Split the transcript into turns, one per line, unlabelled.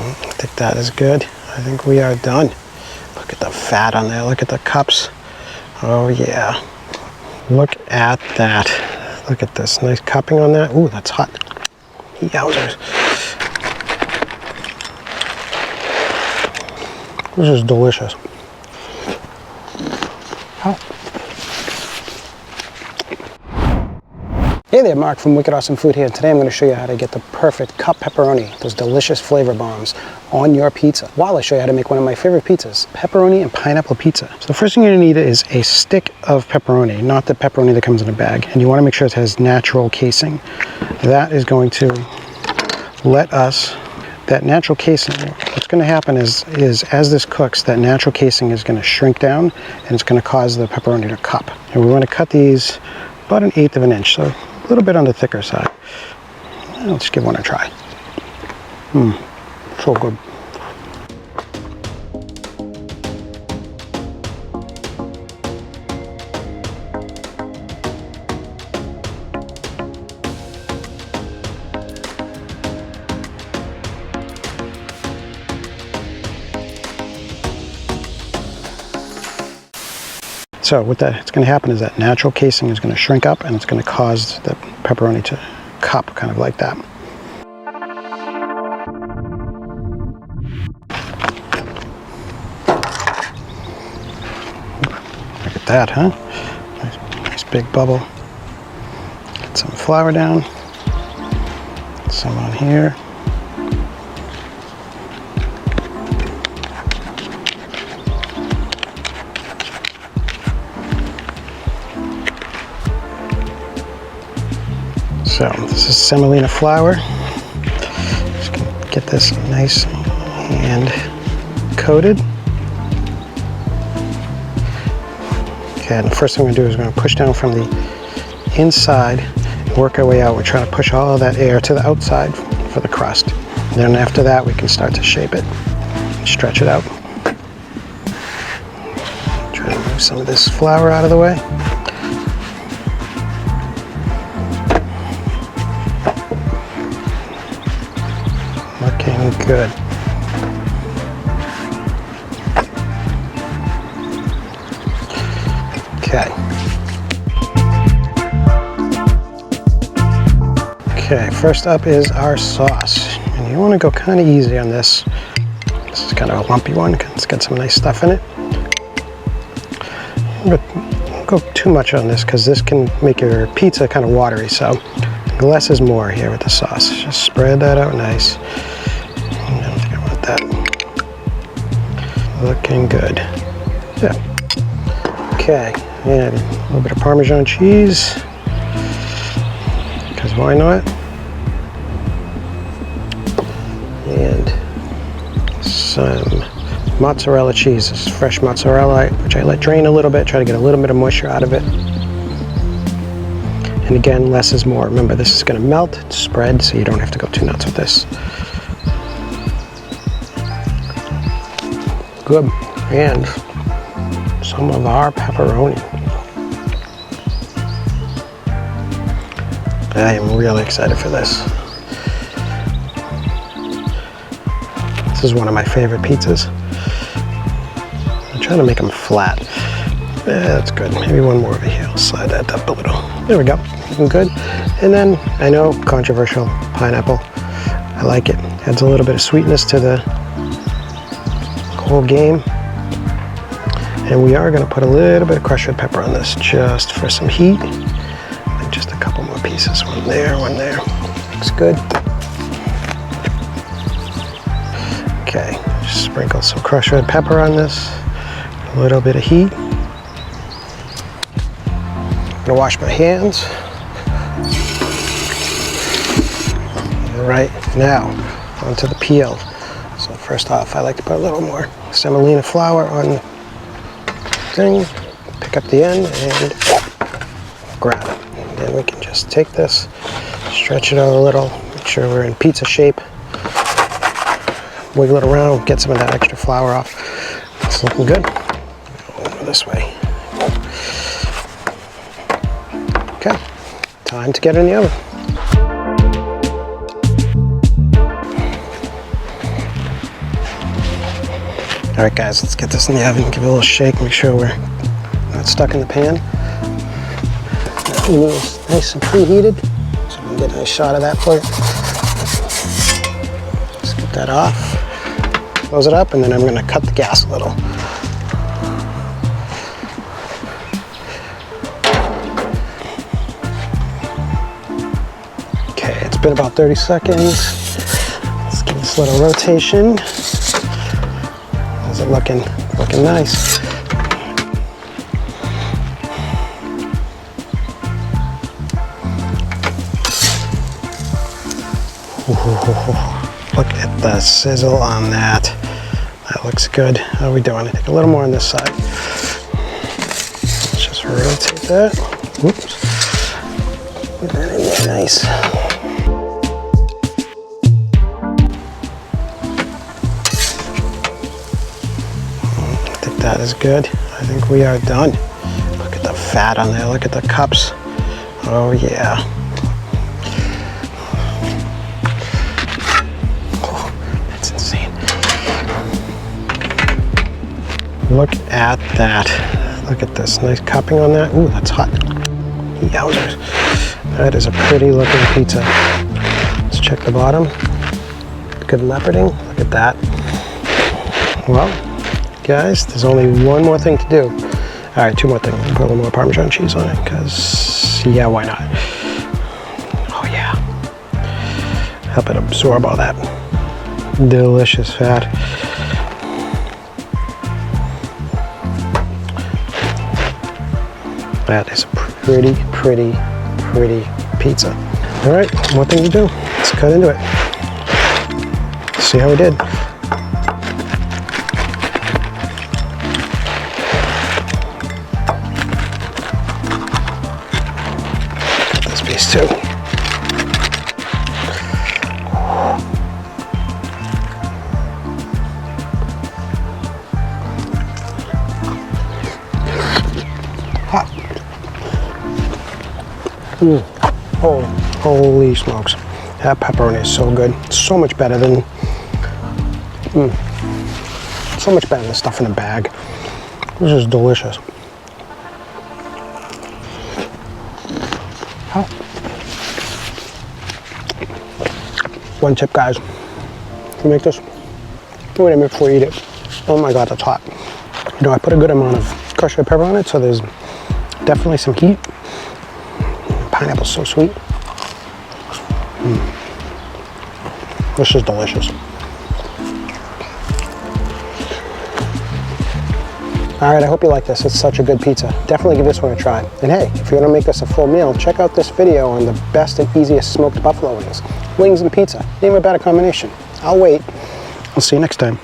I think that is good. I think we are done. Look at the fat on there. Look at the cups. Oh yeah. Look at that. Look at this nice cupping on that. Ooh, that's hot. Yowzers. This is delicious. Oh. Hey there, Mark from Wicked Awesome Food here. Today I'm going to show you how to get the perfect cup pepperoni, those delicious flavor bombs, on your pizza, while I show you how to make one of my favorite pizzas, pepperoni and pineapple pizza. So the first thing you're going to need is a stick of pepperoni, not the pepperoni that comes in a bag. And you want to make sure it has natural casing. That is going to let us, that natural casing, what's going to happen is as this cooks, that natural casing is going to shrink down and it's going to cause the pepperoni to cup. And we want to cut these about 1/8 of an inch, so a little bit on the thicker side. Let's give one a try. So good. So what that's going to happen is that natural casing is going to shrink up and it's going to cause the pepperoni to cup kind of like that. Look at that, huh? Nice big bubble. Get some flour down. Some on here. So this is semolina flour. Just gonna get this nice and coated. Okay, and the first thing we're gonna do is we're gonna push down from the inside and work our way out. We're trying to push all of that air to the outside for the crust. And then after that, we can start to shape it, stretch it out. Try to move some of this flour out of the way. Looking good. Okay. Okay, first up is our sauce. And you want to go kind of easy on this. This is kind of a lumpy one. It's got some nice stuff in it. But don't go too much on this because this can make your pizza kind of watery. So less is more here with the sauce. Just spread that out nice. I don't think I want that. Looking good. Yeah. Okay, and a little bit of Parmesan cheese. Because why not? And some mozzarella cheese. This is fresh mozzarella, which I let drain a little bit, try to get a little bit of moisture out of it. And again, less is more. Remember, this is going to melt, spread, so you don't have to go too nuts with this. Good. And some of our pepperoni. I am really excited for this. This is one of my favorite pizzas. I'm trying to make them flat. Yeah, that's good. Maybe one more over here. I'll slide that up a little. There we go. Looking good. And then, I know, controversial, pineapple. I like it. Adds a little bit of sweetness to the whole game. And we are going to put a little bit of crushed red pepper on this just for some heat. And just a couple more pieces. One there, one there. Looks good. Okay, just sprinkle some crushed red pepper on this. A little bit of heat. I'm gonna wash my hands. All right, now onto the peel. So first off, I like to put a little more semolina flour on the thing, pick up the end and grab it. And then we can just take this, stretch it out a little, make sure we're in pizza shape. Wiggle it around, get some of that extra flour off. It's looking good. Over this way. Okay, time to get it in the oven. All right, guys, let's get this in the oven. Give it a little shake. Make sure we're not stuck in the pan. That is nice and preheated, so we can get a nice shot of that for you. Just get that off. Close it up, and then I'm going to cut the gas a little. Okay, it's been about 30 seconds. Let's give this a little rotation. How's it looking? Looking nice. Ooh, look at the sizzle on that. That looks good. How are we doing? I think a little more on this side. Let's just rotate that. Whoops. Get that in there nice. I think that is good. I think we are done. Look at the fat on there. Look at the cups. Oh yeah. Look at that. Look at this nice cupping on that. Ooh, that's hot. Yowzers. That is a pretty looking pizza. Let's check the bottom. Good leoparding. Look at that. Well, guys, there's only one more thing to do. All right, two more things. Put a little more Parmesan cheese on it, because, yeah, why not? Oh, yeah. Help it absorb all that delicious fat. That is a pretty pizza. All right, one more thing to do. Let's cut into it. See how we did. Cut this piece too. Hot. Oh, holy smokes. That pepperoni is so good. It's so much better than so much better than stuff in a bag. This is delicious. Oh. One tip, guys. If you make this, wait a minute before you eat it. Oh my God, that's hot. You know, I put a good amount of crushed red pepper on it, so there's definitely some heat. Pineapple's so sweet. This is delicious. All right, I hope you like this. It's such a good pizza. Definitely give this one a try. And hey, if you want to make this a full meal, check out this video on the best and easiest smoked buffalo wings. Wings and pizza. Name a better combination. I'll wait. I'll see you next time.